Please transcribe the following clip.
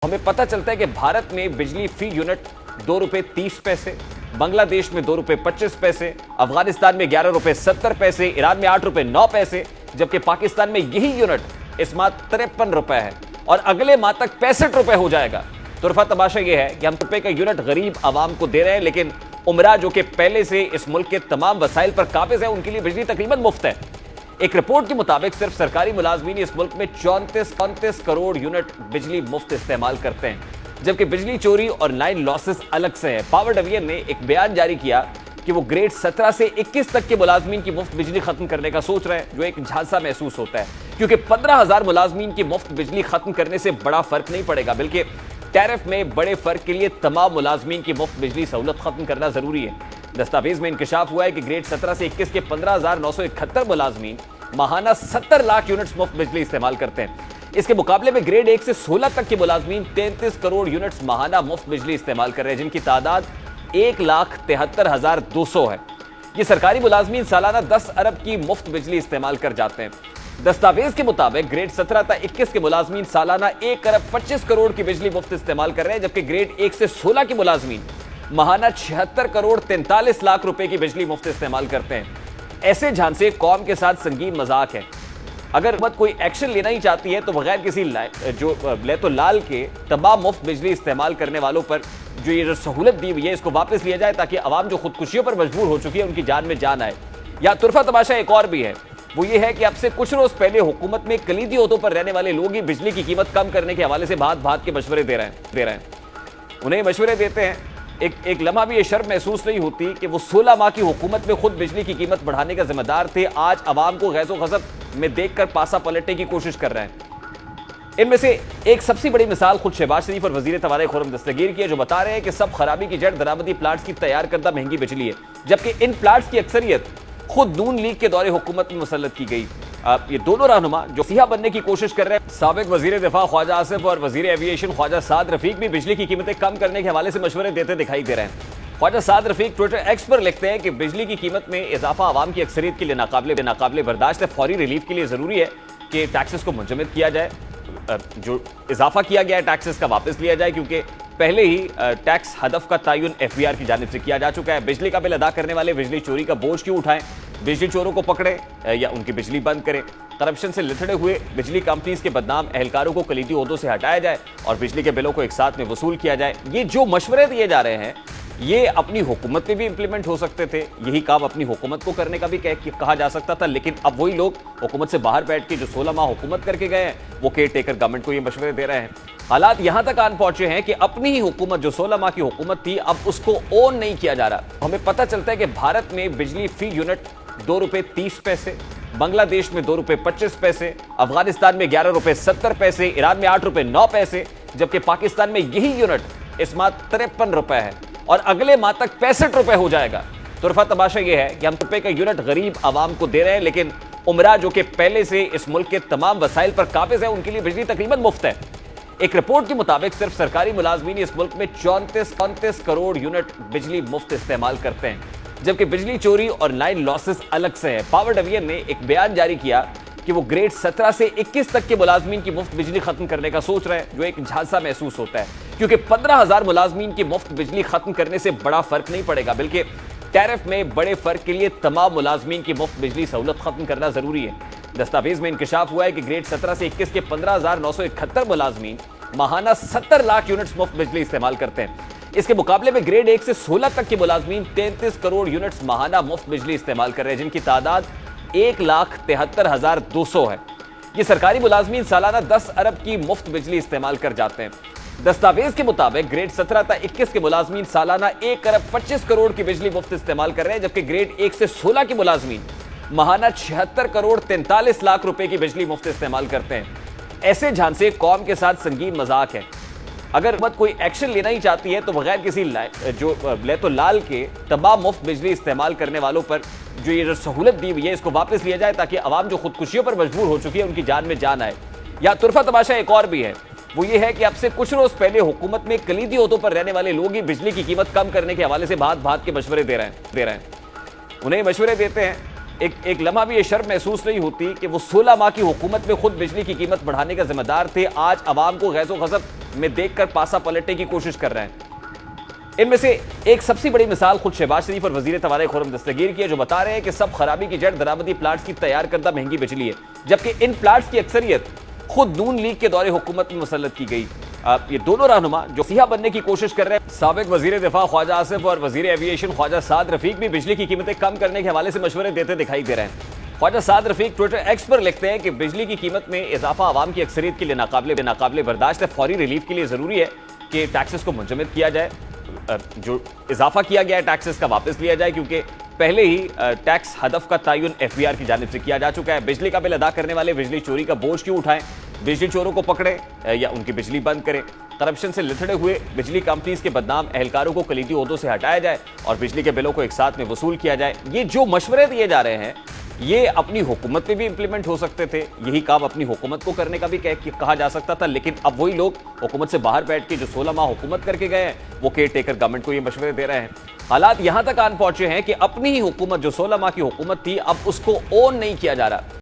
हमें पता चलता है कि भारत में बिजली फी यूनिट 2 रुपए 30 पैसे, बांग्लादेश में 2 रुपए 25 पैसे, अफगानिस्तान में 11 रुपए 70 पैसे, ईरान में 8 रुपए 9 पैसे, जबकि पाकिस्तान में यही यूनिट इस माह 53 रुपए है और अगले माह तक 65 रुपए हो जाएगा। तुरफा तमाशा यह है कि हम रुपए का यूनिट गरीब आवाम को दे रहे हैं, लेकिन उमरा जो कि पहले से इस मुल्क के तमाम वसाइल पर काबिज है, उनके लिए बिजली तकरीबन मुफ्त है। एक रिपोर्ट के मुताबिक सिर्फ सरकारी मुलाजमीन इस मुल्क में 34 करोड़ यूनिट बिजली मुफ्त इस्तेमाल करते हैं, जबकि बिजली चोरी और लाइन लॉसेस अलग से है। पावर डिवीजन ने एक बयान जारी किया कि वो ग्रेड 17 से 21 तक के मुलाजमीन की मुफ्त बिजली खत्म करने का सोच रहे हैं, जो एक झांसा महसूस होता है, क्योंकि 15,000 मुलाजमीन की मुफ्त बिजली खत्म करने से बड़ा फर्क नहीं पड़ेगा, बल्कि टैरिफ में बड़े फर्क के लिए तमाम मुलाजमीन की मुफ्त बिजली सहूलत खत्म करना जरूरी है। दस्तावेज में इंकशाफ हुआ है कि ग्रेड 17 से 21 के 15,971 मुलाजमीन माहाना 70 लाख यूनिट्स मुफ्त बिजली इस्तेमाल करते हैं। इसके मुकाबले में ग्रेड 1 से 16 तक के मुलाजमीन 33 करोड़ यूनिट्स माहाना मुफ्त बिजली इस्तेमाल कर रहे हैं, जिनकी तादाद 1,73,200 है। ये सरकारी मुलाजमीन सालाना 10 अरब की मुफ्त बिजली इस्तेमाल कर जाते हैं। दस्तावेज के मुताबिक ग्रेड 17 तक 21 के मुलाजमीन सालाना 1 अरब 25 करोड़ की बिजली मुफ्त इस्तेमाल कर रहे हैं, जबकि ग्रेड 1 से 16 के मुलाजमीन माहाना 76 करोड़ 43 लाख रुपए की बिजली मुफ्त इस्तेमाल करते हैं। ऐसे झांसे कौम के साथ संगीन मजाक है। अगर हुकूमत कोई एक्शन लेना ही चाहती है तो बगैर किसी तो लाल के तमाम मुफ्त बिजली इस्तेमाल करने वालों पर जो सहूलत दी हुई है, इसको वापस लिया जाए, ताकि अवाम जो खुदकुशियों पर मजबूर हो चुकी है उनकी जान में जान आए। या तुरफा तमाशा एक और भी है, वो ये है कि अब से कुछ रोज पहले हुकूमत में कलीदी ओहदों पर रहने वाले लोग ही बिजली की कीमत कम करने के हवाले से भात के मशवरे दे रहे हैं। उन्हें मशवरे देते हैं, एक लम्हा भी ये शर्म महसूस नहीं होती कि वो 16 माह की हुकूमत में खुद बिजली की कीमत बढ़ाने का जिम्मेदार थे, आज अवाम को गैज़ो गज़ब में देखकर पासा पलटने की कोशिश कर रहे हैं। इनमें से एक सबसे बड़ी मिसाल खुद शहबाज शरीफ और वजीर तवारे खुर्रम दस्तगीर की है, जो बता रहे हैं कि सब खराबी की जड़ दरामदी प्लांट्स की तैयार करदा महंगी बिजली है, जबकि इन प्लांट्स की अक्सरियत खुद नून लीग के दौरे हुकूमत में मुसल्लत की गई। ये दोनों रहनुमा जो सिया बनने की कोशिश कर रहे हैं, साबिक वजीर दिफा ख्वाजा आसिफ और वजीर एविएशन ख्वाजा साद रफीक भी बिजली की कीमतें कम करने के हवाले से मशवरे देते दिखाई दे रहे हैं। ख्वाजा साद रफीक ट्विटर एक्स पर लिखते हैं कि बिजली की कीमत में इजाफा आवाम की अक्सरियत के लिए नाकाबिले बर्दाश्त है। फौरी रिलीफ के लिए जरूरी है कि टैक्सेस को मुंजमद किया जाए, जो इजाफा किया गया है टैक्सेस का वापस लिया जाए, क्योंकि पहले ही टैक्स हदफ का तयन FBR की जानिब से किया जा चुका है। बिजली का बिल अदा करने वाले बिजली चोरी का बोझ क्यों उठाएं, बिजली चोरों को पकड़े या उनकी बिजली बंद करें। करप्शन से लिथड़े हुए बिजली कंपनीज के बदनाम एहलकारों को कलीदी ओहदों से हटाया जाए और बिजली के बिलों को एक साथ में वसूल किया जाए। ये जो मशवरे दिए जा रहे हैं, ये अपनी हुकूमत में भी इंप्लीमेंट हो सकते थे, यही काम अपनी हुकूमत को करने का भी कहा जा सकता था, लेकिन अब वही लोग हुकूमत से बाहर बैठ के जो 16 माह हुकूमत करके गए हैं, वो केयर टेकर गवर्नमेंट को ये मशवरे दे रहे हैं। हालात यहां तक आन पहुंचे हैं कि अपनी ही हुकूमत जो 16 माह की हुकूमत थी, अब उसको ओन नहीं किया जा रहा। हमें पता चलता है कि भारत में बिजली फी यूनिट 2 रुपए 30 पैसे, बांग्लादेश में 2 रुपए 25 पैसे, अफगानिस्तान में 11 रुपए 70 पैसे, ईरान में 8 रुपए 9 पैसे, जबकि पाकिस्तान में यही यूनिट इस माह 53 रुपए है और अगले माह तक 65 रुपए हो जाएगा। तुरफा तमाशा यह है कि हम रुपए का यूनिट गरीब आवाम को दे रहे हैं, लेकिन उमरा जो कि पहले से इस मुल्क के तमाम वसाइल पर काबिज है, उनके लिए बिजली तकरीबन मुफ्त है। एक रिपोर्ट के मुताबिक सिर्फ सरकारी मुलाजमीन इस मुल्क में 34 करोड़ यूनिट बिजली मुफ्त इस्तेमाल करते हैं, जबकि बिजली चोरी और लाइन लॉसेस अलग से है। पावर डिवीजन ने एक बयान जारी किया कि वो ग्रेड 17 से 21 तक के मुलाजमीन की मुफ्त बिजली खत्म करने का सोच रहे हैं, जो एक झांसा महसूस होता है, क्योंकि 15,000 मुलाजमीन की मुफ्त बिजली खत्म करने से बड़ा फर्क नहीं पड़ेगा, बल्कि टैरिफ में बड़े फर्क के लिए तमाम मुलाजमीन की मुफ्त बिजली सहूलत खत्म करना जरूरी है। दस्तावेज में इंकशाफ हुआ है कि ग्रेड 17 से 21 के 15,971 मुलाजमीन माहाना 70 लाख यूनिट्स मुफ्त बिजली इस्तेमाल करते हैं। इसके मुकाबले में ग्रेड 1 से 16 तक के मुलाजमीन 33 करोड़ यूनिट्स माहाना मुफ्त बिजली इस्तेमाल कर रहे हैं, जिनकी तादाद 1,73,200 है। ये सरकारी मुलाजमीन सालाना 10 अरब की मुफ्त बिजली इस्तेमाल कर जाते हैं। दस्तावेज के मुताबिक ग्रेड 17 तक 21 के मुलाजमीन सालाना 1 अरब 25 करोड़ की बिजली मुफ्त इस्तेमाल कर रहे हैं, जबकि ग्रेड 1 से 16 के मुलाजमीन माहाना 76 करोड़ 43 लाख रुपए की बिजली मुफ्त इस्तेमाल करते हैं। ऐसे झांसे कौम के साथ संगीन मजाक है। अगर हुकूमत कोई एक्शन लेना ही चाहती है तो बगैर किसी तो लाल के तमाम मुफ्त बिजली इस्तेमाल करने वालों पर जो सहूलत दी हुई है, इसको वापस लिया जाए, ताकि अवाम जो खुदकुशियों पर मजबूर हो चुकी है उनकी जान में जान आए। या तुरफा तमाशा एक और भी है, वो ये है कि अब से कुछ रोज पहले हुकूमत में कलीदी ओहदों पर रहने वाले लोग ही बिजली की कीमत कम करने के हवाले से भात के मशवरे दे रहे हैं। उन्हें मशवरे देते हैं, ایک لمحہ بھی یہ شرم محسوس نہیں ہوتی کہ وہ 16 ماہ کی حکومت میں خود بجلی کی قیمت بڑھانے کا ذمہ دار تھے، آج عوام کو غیظ و غضب میں دیکھ کر پاسا پلٹنے کی کوشش کر رہے ہیں؟ ان میں سے ایک سب سے بڑی مثال خود شہباز شریف اور وزیر توانائی خرم دستگیر کی ہے، جو بتا رہے ہیں کہ سب خرابی کی جڑ درآمدی پلانٹس کی تیار کردہ مہنگی بجلی ہے، جبکہ ان پلانٹس کی اکثریت خود نون لیگ کے دور حکومت میں مسلط کی گئی۔ یہ دونوں رہنما جو سیاہ بننے کی کوشش کر رہے ہیں، سابق وزیر دفاع خواجہ آصف اور وزیر ایویشن خواجہ سعد رفیق بھی بجلی کی قیمتیں کم کرنے کے حوالے سے مشورے دیتے دکھائی دے رہے ہیں۔ خواجہ سعد رفیق ٹویٹر ایکس پر لکھتے ہیں کہ بجلی کی قیمت میں اضافہ عوام کی اکثریت کے لیے ناقابل برداشت ہے، فوری ریلیف کے لیے ضروری ہے کہ ٹیکسز کو منجمد کیا جائے، جو اضافہ کیا گیا ہے ٹیکسز کا واپس لیا جائے، کیونکہ پہلے ہی ٹیکس ہدف کا تعین ایف بی آر کی جانب سے کیا جا چکا ہے۔ بجلی کا بل ادا کرنے والے بجلی چوری کا بوجھ کیوں اٹھائیں؟ بجلی چوروں کو پکڑے یا ان کی بجلی بند کریں۔ کرپشن سے لتھڑے ہوئے بجلی کمپنیز کے بدنام اہلکاروں کو کلیدی عہدوں سے ہٹایا جائے اور بجلی کے بلوں کو ایک ساتھ میں وصول کیا جائے۔ یہ جو مشورے دیے جا رہے ہیں یہ اپنی حکومت میں بھی امپلیمنٹ ہو سکتے تھے، یہی کام اپنی حکومت کو کرنے کا بھی کہا جا سکتا تھا، لیکن اب وہی لوگ حکومت سے باہر بیٹھ کے جو 16 ماہ حکومت کر کے گئے ہیں وہ کیئر ٹیکر گورنمنٹ کو یہ مشورے دے رہے ہیں۔ حالات یہاں تک آن پہنچے ہیں کہ اپنی ہی حکومت جو 16 ماہ کی حکومت تھی اب اس کو اون نہیں کیا جا رہا۔